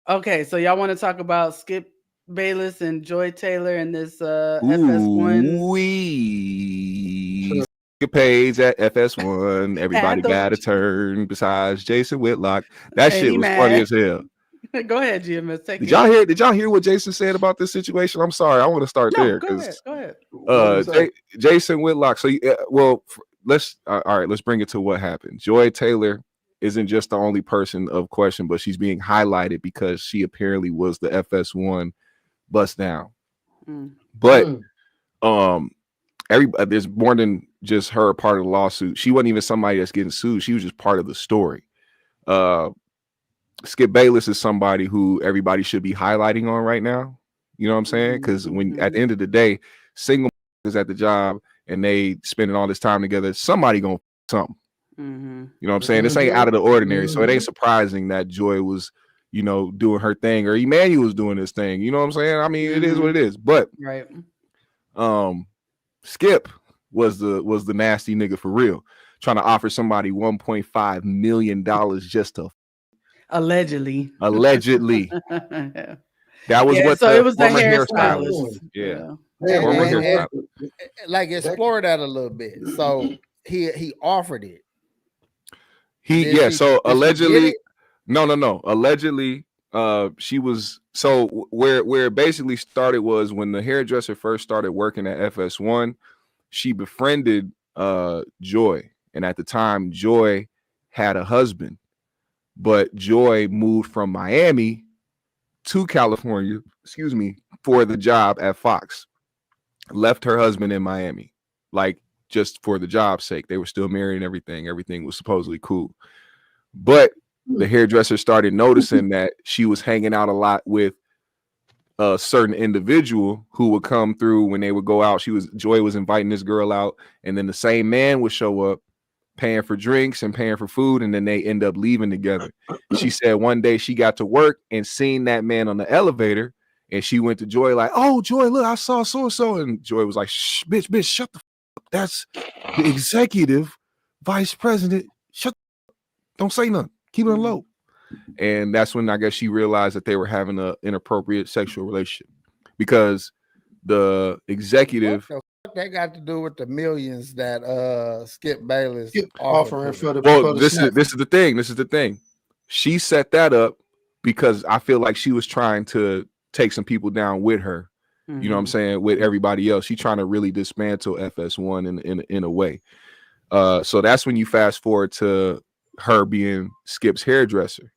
Okay, so y'all want to talk about Skip Bayless and Joy Taylor and this FS1 Ooh, we page at FS1. Everybody anthem? got a turn besides Jason Whitlock. That And shit he was funny mad. as hell. Go ahead, GMS. Take Did it. y'all hear? Did y'all hear what Jason said about this situation? I'm sorry, I want to start No, there go ahead. because Go ahead. What did he say? Jason Whitlock. So, let's all right. Let's bring it to what happened. Joy Taylor isn't just the only person of question, but she's being highlighted because she apparently was the FS1 bust down. But there's more than just her part of the lawsuit. She wasn't even somebody that's getting sued. She was just part of the story. Skip Bayless is somebody who everybody should be highlighting on right now. You know what I'm saying? Because when at the end of the day, single is at the job and they spending all this time together, somebody gonna something. You know what I'm saying? This ain't out of the ordinary. So it ain't surprising that Joy was, doing her thing, or Emmanuel was doing this thing. You know what I'm saying? I mean, it is what it is. But Right. Skip was the nasty nigga for real, trying to offer somebody $1.5 million just to Allegedly. That was what so the it was the former hairstylist. Yeah. Former hairstylist. Like explore that a little bit. So he offered it. So allegedly, no. Allegedly, she was where it basically started was when the hairdresser first started working at FS1, she befriended Joy. And at the time, Joy had a husband, but Joy moved from Miami to California, for the job at Fox. Left her husband in Miami, like just for the job's sake. They were still married and everything. Everything was supposedly cool. But the hairdresser started noticing that she was hanging out a lot with a certain individual who would come through when they would go out. Joy was inviting this girl out, and then the same man would show up paying for drinks and paying for food, and then they end up leaving together. She said one day she got to work and seen that man on the elevator, and she went to Joy like, "Oh, Joy, look, I saw so-and-so." And Joy was like, "Shh, bitch, shut the f up. That's the executive vice president. Shut the f. Don't say nothing. Keep it low." And that's when I guess she realized that they were having an inappropriate sexual relationship, because the executive... What that got to do with the millions that Skip Bayless offering for the this is the thing. She set that up because I feel like she was trying to take some people down with her. You know what I'm saying? With everybody else, she's trying to really dismantle FS1 in a way. So that's when you fast forward to her being Skip's hairdresser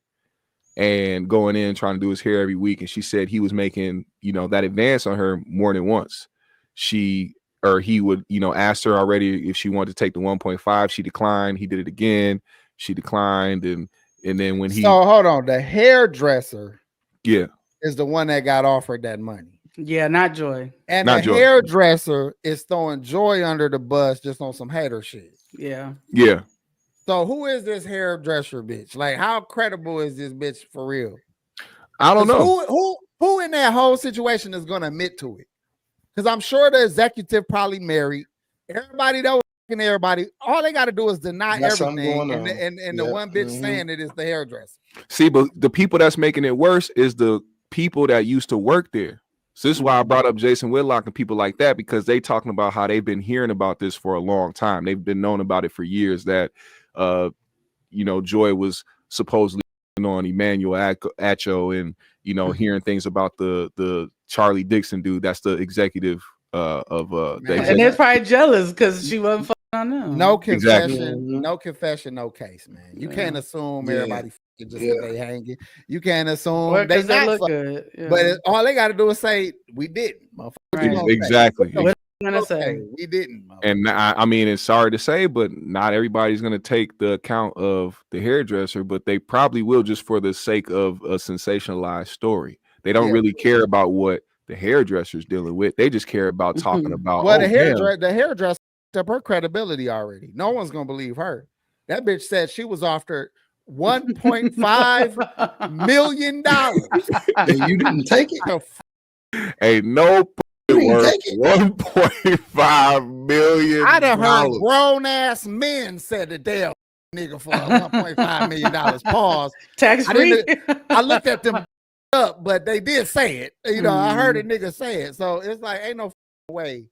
and going in trying to do his hair every week. And she said he was making, that advance on her more than once. He would, ask her already if she wanted to take the 1.5. She declined. He did it again. She declined. And then when So hold on, the hairdresser is the one that got offered that money. Yeah, not Joy. And not the hairdresser is throwing Joy under the bus just on some hater shit. Yeah. So who is this hairdresser bitch? Like, how credible is this bitch for real? I don't know. Who in that whole situation is going to admit to it? Because I'm sure the executive probably married. Everybody that was fucking everybody, all they got to do is deny everything. And the one bitch saying it is the hairdresser. See, but the people that's making it worse is the people that used to work there. So this is why I brought up Jason Whitlock and people like that, because they talking about how they've been hearing about this for a long time. They've been known about it for years that, Joy was supposedly on Emmanuel Acho and, hearing things about the Charlie Dixon dude. That's the executive of and they're probably jealous because she wasn't fucking on them. No confession, no confession, no case, man. You can't assume everybody just they hanging. You can't assume they not look good. But all they got to do is say we didn't. Right. Exactly. What I'm gonna say we didn't. And I mean, it's sorry to say, but not everybody's gonna take the account of the hairdresser, but they probably will just for the sake of a sensationalized story. They don't really care about what the hairdresser's dealing with. They just care about talking about. Well, the hairdresser up her credibility already. No one's gonna believe her. That bitch said she was offered $1.5 million. And you didn't take it. Ain't no worth $1.5 million. I done heard grown ass men said that they'll nigga for $1.5 million. Pause. Tax free. I looked at them up, but they did say it. You know, I heard a nigga say it, so it's like ain't no way.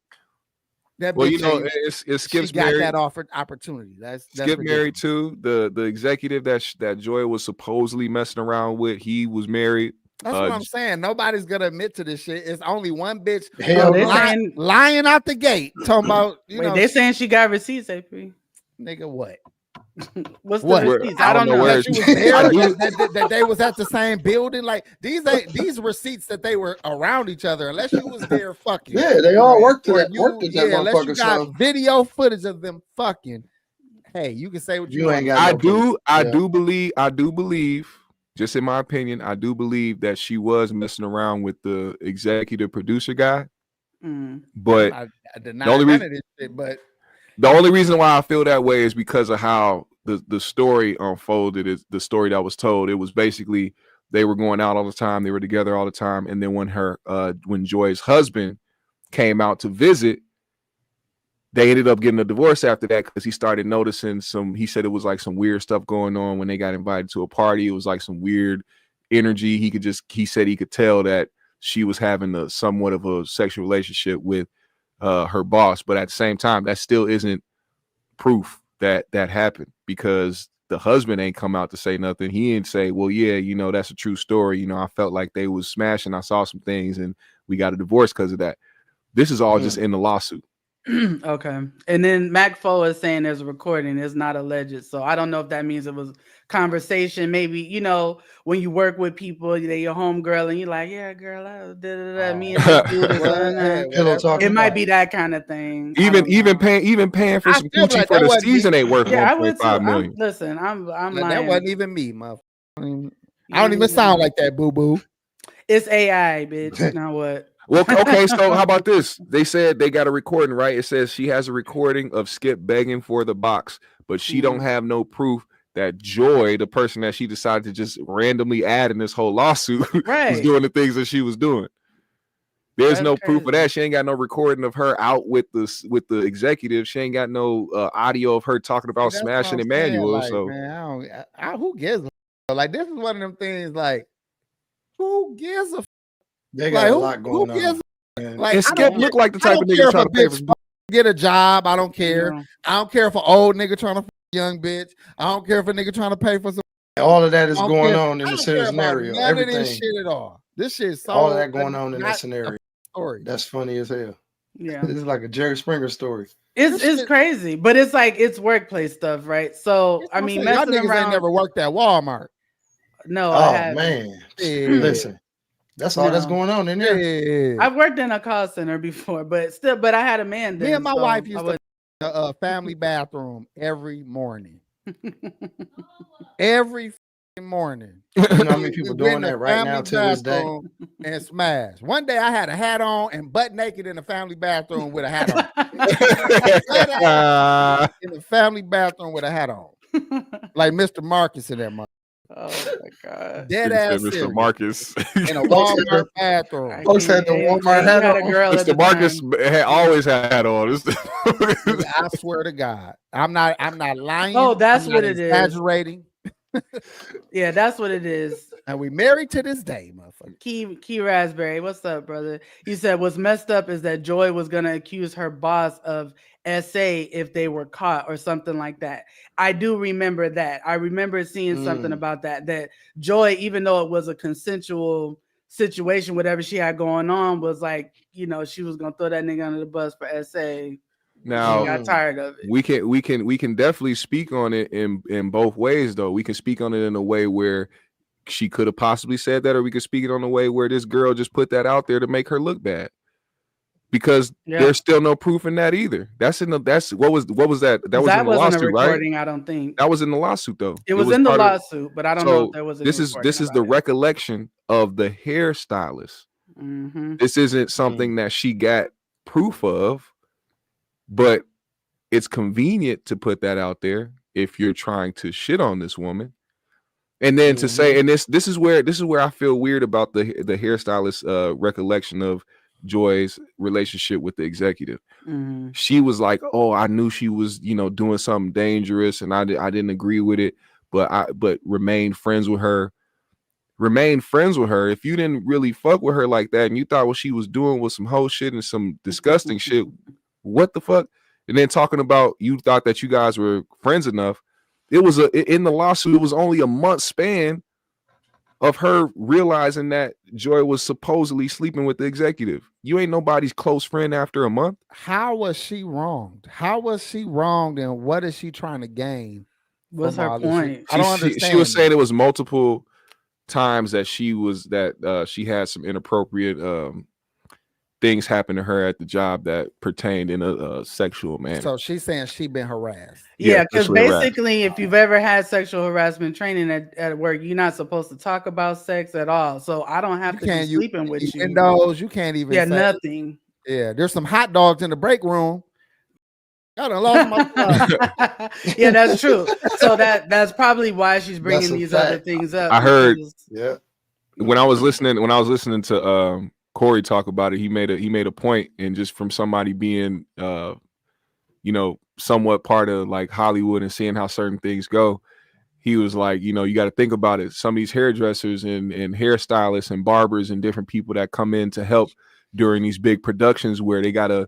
That well, you know, ain't, it's Skip's she got married. that offered opportunity. That's Skip married too. The executive that Joy was supposedly messing around with, he was married. That's what I'm saying. Nobody's gonna admit to this shit. It's only one bitch lying out the gate, talking about they saying she got receipts, AP. Nigga, what? What's the receipts? I don't know where she was there. that they was at the same building. Like these ain't these receipts that they were around each other. Unless you was there fucking. Yeah, they all worked at that unless you got son. video footage of them fucking. Hey, you can say what you ain't want. got. I do believe. Just in my opinion, I do believe that she was messing around with the executive producer guy. But I deny none of this shit, but the only reason why I feel that way is because of how the story unfolded. Is the story that was told. It was basically they were going out all the time, they were together all the time, and then when Joy's husband came out to visit, they ended up getting a divorce after that because he started noticing he said it was like some weird stuff going on when they got invited to a party. It was like some weird energy. He said he could tell that she was having somewhat of a sexual relationship with her boss. But at the same time, that still isn't proof that happened because the husband ain't come out to say nothing. He didn't say, well, yeah, that's a true story. I felt like they was smashing. I saw some things and we got a divorce because of that. This is all just in the lawsuit. Okay. And then MacFo is saying there's a recording. It's not alleged. So I don't know if that means it was conversation. Maybe, when you work with people, they're your homegirl and you're like, yeah, girl, me and this dude is it might be that kind of thing. Even paying for some Gucci for the season ain't worth $1.5 million. Listen, I'm lying. That wasn't even me, motherfucker. I don't even sound like that, boo-boo. It's AI, bitch. Now what? Well, okay, so how about this? They said they got a recording, right? It says she has a recording of Skip begging for the box, but she don't have no proof that Joy, the person that she decided to just randomly add in this whole lawsuit, was doing the things that she was doing. There's no proof of that. She ain't got no recording of her out with the executive. She ain't got no audio of her talking about smashing Emmanuel. Like, so man, who gives a like? This is one of them things. Like, who gives a They got a lot going on. Like, Skip look like the type of nigga trying to pay for get a job. I don't care. I don't care if an old nigga trying to young bitch. I don't care if a nigga trying to pay for some. All of that is going on in the scenario. None of this shit at all. This shit is all of that going on in that scenario. Story. That's funny as hell. Yeah, this is like a Jerry Springer story. It's crazy, but it's like it's workplace stuff, right? So I mean, y'all niggas ain't never worked at Walmart. No, man, listen. That's all that's going on in there. Yeah. I've worked in a call center before, but I had a man then. Me and my wife used to a family bathroom every morning. Every morning. You know how many people doing that right now to this day? And smash. One day I had a hat on and butt naked in the family bathroom with a hat on. In the family bathroom with a hat on. Like Mr. Marcus in that mother. Oh my god! Dead ass Mr. Marcus in a Walmart bathroom. Folks had the Walmart hat on. Mr. Marcus had always had on. I swear to God, I'm not lying. Oh, that's what it is. Exaggerating. Yeah, that's what it is. And we married to this day, motherfucker. Key Raspberry, what's up, brother? He said what's messed up is that Joy was gonna accuse her boss of SA if they were caught or something like that. I do remember that. I remember seeing something about that Joy, even though it was a consensual situation, whatever she had going on, was like, she was gonna throw that nigga under the bus for SA. Now she got tired of it. We can definitely speak on it in both ways, though. We can speak on it in a way where she could have possibly said that, or we could speak it on the way where this girl just put that out there to make her look bad. Because there's still no proof in that either. What was that? That was in the lawsuit, right? I don't think that was in the lawsuit though. It was in the lawsuit, but I don't know if there was. This is the recollection of the hairstylist. This isn't something that she got proof of, but it's convenient to put that out there if you're trying to shit on this woman. And then to say, and this is where I feel weird about the hairstylist recollection of Joy's relationship with the executive. She was like, "Oh, I knew she was, doing something dangerous, and I didn't agree with it, but remained friends with her." remain friends with her, if you didn't really fuck with her like that and you thought what she was doing was some whole shit and some disgusting shit, what the fuck? And then talking about you thought that you guys were friends enough. It was in the lawsuit, it was only a month span of her realizing that Joy was supposedly sleeping with the executive. You ain't nobody's close friend after a month. How was she wronged? How was she wronged, and what is she trying to gain? What's her point? I don't understand. She was saying it was multiple times that she had some inappropriate things happen to her at the job that pertained in a sexual manner. So she's saying she been harassed. Yeah, because basically, if you've ever had sexual harassment training at work, you're not supposed to talk about sex at all. So I don't have to be sleeping with you. Windows, you can't even. Yeah, nothing. Yeah, there's some hot dogs in the break room. I done lost my Yeah, that's true. So that's probably why she's bringing these other things up. I heard. Yeah. When I was listening to Corey talk about it, he made a point, and just from somebody being somewhat part of like Hollywood and seeing how certain things go, he was like, you got to think about it. Some of these hairdressers and hairstylists and barbers and different people that come in to help during these big productions where they gotta,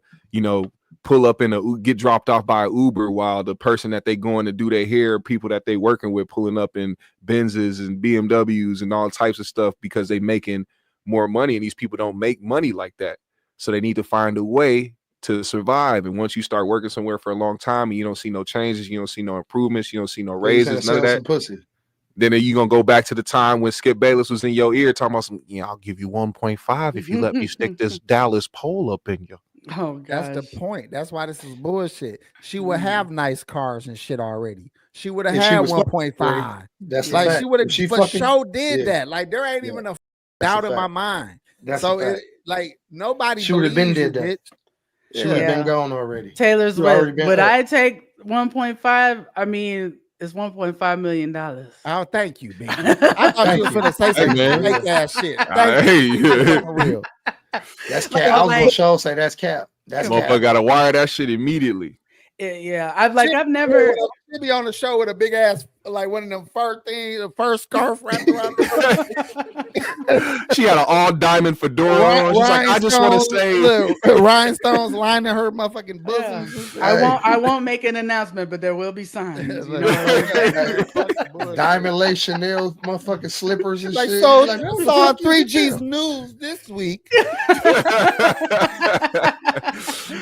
pull up get dropped off by an Uber while the person that they going to do their hair, people that they working with, pulling up in Benzes and BMWs and all types of stuff because they making more money, and these people don't make money like that. So they need to find a way to survive. And once you start working somewhere for a long time and you don't see no changes, you don't see no improvements, you don't see no raises, none of that, then you're going to go back to the time when Skip Bayless was in your ear talking about I'll give you 1.5 if you let me stick this Dallas pole up in you. Oh, gosh. That's the point. That's why this is bullshit. She would have nice cars and shit already. She would have had 1.5. That's like she would have for sure did that. Like there ain't even a doubt in my mind. That's so like nobody. She would have been did that. Bitch. She would have been gone already. Taylor's would I take 1.5? I mean, it's $1.5 million. Oh, thank you, baby. I thought you were gonna say some fake ass shit. Thank you. For real. That's cap. I was gonna show say that's cap. That's motherfucker gotta wire that shit immediately. Yeah, I've never be on the show with a big ass, like one of them fur things, a fur scarf wrapped around. She had an all diamond fedora on. She's like, I just want to say, rhinestones lining her motherfucking bosom. Yeah. I won't make an announcement, but there will be signs. Diamond lace Chanel motherfucking slippers and shit. So saw 3G's news this week.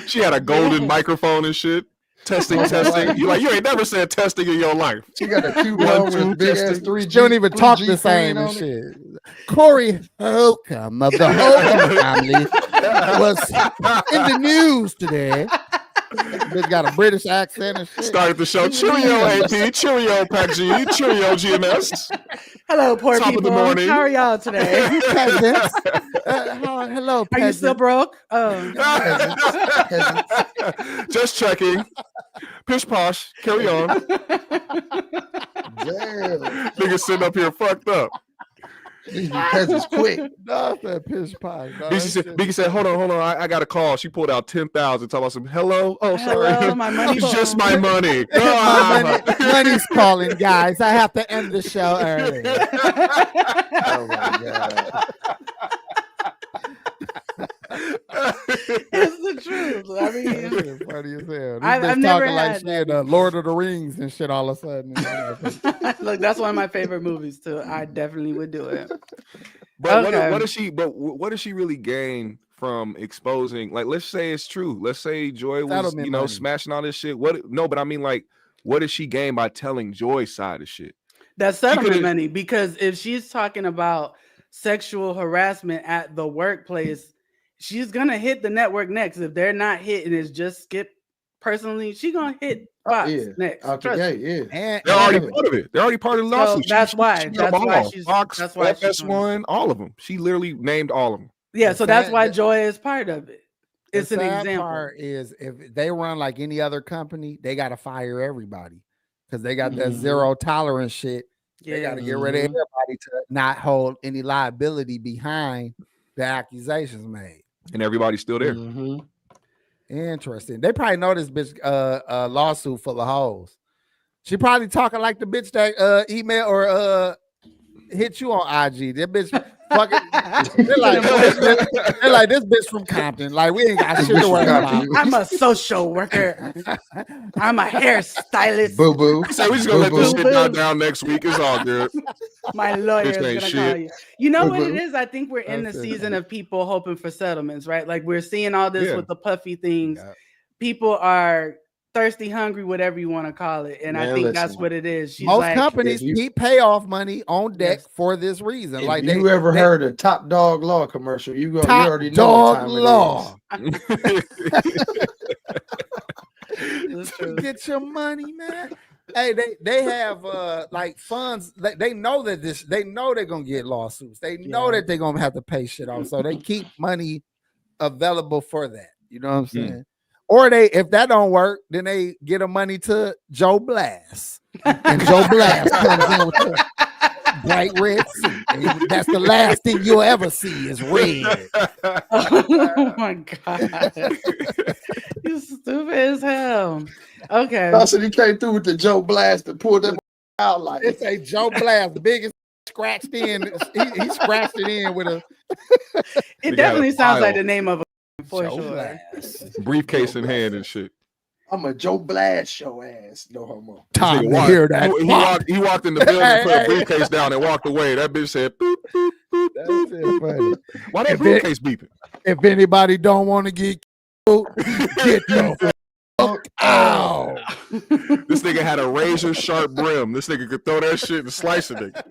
She had a golden microphone and shit. Testing. You ain't never said testing in your life. She got a coupon with big ass 3G. She don't even talk the same and shit. Corey Holcomb of the Holcomb family was in the news today. Bitch got a British accent and shit. Started the show. Cheerio, AP. Cheerio, Pac G. Cheerio, GMS. Hello, poor Top people. Of the morning. How are y'all today? Peasants. Hello, peasants. Are you still broke? Oh. Just checking. Pish posh. Carry on. Damn. Niggas sitting up here fucked up. These peasants quick. No, that pish posh. Biggie said, hold on. I got a call. She pulled out 10,000. Talking about some hello. Oh, sorry. Hello, my money. It's just my money. Money's calling, guys. I have to end the show early. Oh my god. It's the truth. I mean, funny as hell. I've never had like Lord of the Rings and shit all of a sudden. Look, that's one of my favorite movies too. I definitely would do it. But what does she really gain from exposing? Like, let's say it's true. Let's say Joy was, smashing all this shit. But I mean, like, what does she gain by telling Joy's side of shit? That's settlement money, because if she's talking about sexual harassment at the workplace, she's gonna hit the network next. If they're not hitting, it's just Skip personally. She's gonna hit Fox next. And they're already part of it. They're already part of the lawsuit. So that's why she's Fox, FS1, all of them. She literally named all of them. Yeah, so that's why Joy is part of it. It's an example. Part is if they run like any other company, they got to fire everybody because they got that zero tolerance shit. They got to get rid of everybody to not hold any liability behind the accusations made. And everybody's still there. Interesting. They probably know this bitch lawsuit full of hoes. She probably talking like the bitch that email or hit you on IG. That bitch fucking. They're like this bitch from Compton. Like we ain't got shit to worry about. I'm a social worker. I'm a hairstylist. Boo boo. So we just gonna let this shit die down next week. It's all good. My lawyer is gonna call you. You know what it is? I think we're in the season of people hoping for settlements, right? Like we're seeing all this with the puffy things. Yeah. People are thirsty, hungry, whatever you want to call it, and I think that's what it is. She's most companies keep payoff money on deck for this reason. Like you ever heard a Top Dog Law commercial? You already know Dog Law. Get your money, man. Hey, they have like funds. They know that they know they're gonna get lawsuits. They know that they're gonna have to pay shit off. So they keep money available for that. You know what I'm saying? Or if that don't work, then they get a money to Joe Blast. And Joe Blast comes in with the bright red suit. And that's the last thing you'll ever see is red. Oh my God. You stupid as hell. Okay. So he came through with the Joe Blast and pulled that out like it's a Joe Blast, the biggest scratched in. He scratched it in with a it definitely sounds like the name of a for Joe sure. Blast. Briefcase in hand and shit. I'm a Joe Blast show ass. No homo. Time to hear that. He walked in the building, put a briefcase down, and walked away. That bitch said, boop, boop, boop. That's funny. Why that briefcase beeping? If anybody don't want to get killed, get the fuck out. This nigga had a razor sharp brim. This nigga could throw that shit and slice a nigga.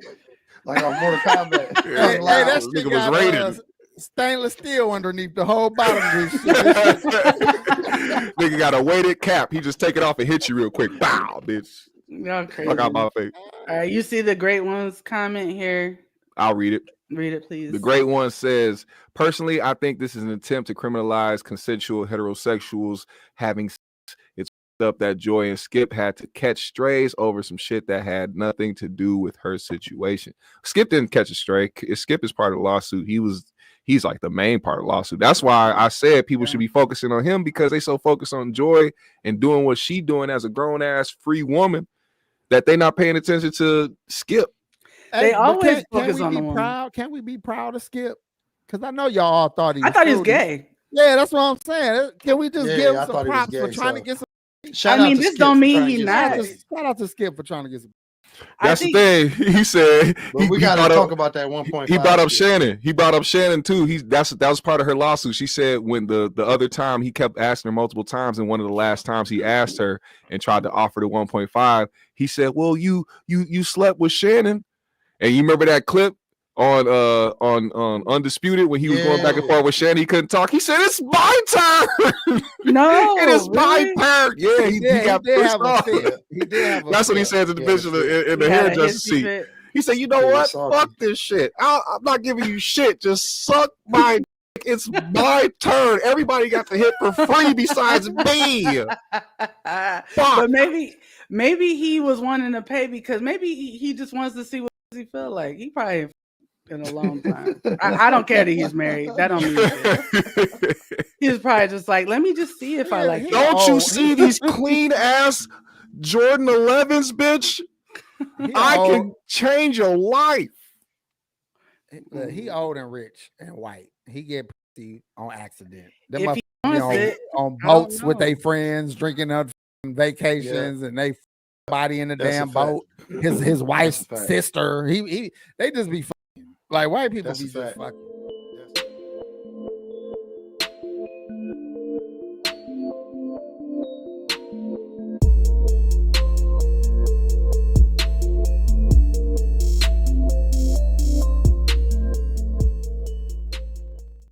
Like on Mortal Kombat. Hey, that this shit nigga was rated. Stainless steel underneath the whole bottom of this shit. Nigga got a weighted cap. He just take it off and hit you real quick. Bow, bitch. Y'all crazy. Fuck out my face. All right, you see the great ones comment here. I'll read it. Read it, please. The great one says, personally, I think this is an attempt to criminalize consensual heterosexuals having sex. It's up that Joy and Skip had to catch strays over some shit that had nothing to do with her situation. Skip didn't catch a stray. Skip is part of the lawsuit. He's like the main part of the lawsuit. That's why I said people should be focusing on him, because they so focused on Joy and doing what she doing as a grown-ass free woman that they not paying attention to Skip. They always focus on the woman. Proud? Can we be proud of Skip? Because I know y'all all thought he was he was gay. Yeah, that's what I'm saying. Can we just give him some props for trying to get some? I mean, this don't mean he's not. Shout out to Skip for trying to get some. That's the thing. He said we gotta talk about that 1.5. He brought up Shannon. He brought up Shannon too. That was part of her lawsuit. She said when the other time he kept asking her multiple times, and one of the last times he asked her and tried to offer the 1.5, he said, "Well, you slept with Shannon," and you remember that clip on Undisputed when he was going back and forth with Shannon. He couldn't talk. He said, "It's my turn." No, it is my turn. Yeah, he got pissed off. That's what he said to the bitch in the hairdresser seat. He said, "You know what? Fuck this shit. I'm not giving you shit. Just suck my dick. It's my turn. Everybody got to hit for free besides me." But maybe he was wanting to pay because maybe he just wants to see what he feel like. He probably in a long time. I don't care that he's married. That don't mean shit. He's probably just like, let me just see if I like it. Don't you see these clean ass Jordan 11s, bitch? I can change your life. He old and rich and white. He get pussy on accident. If he wants on boats with their friends, drinking on vacations, and they body in the damn boat. His wife's sister. They just be fucking. Like white people be just fucking.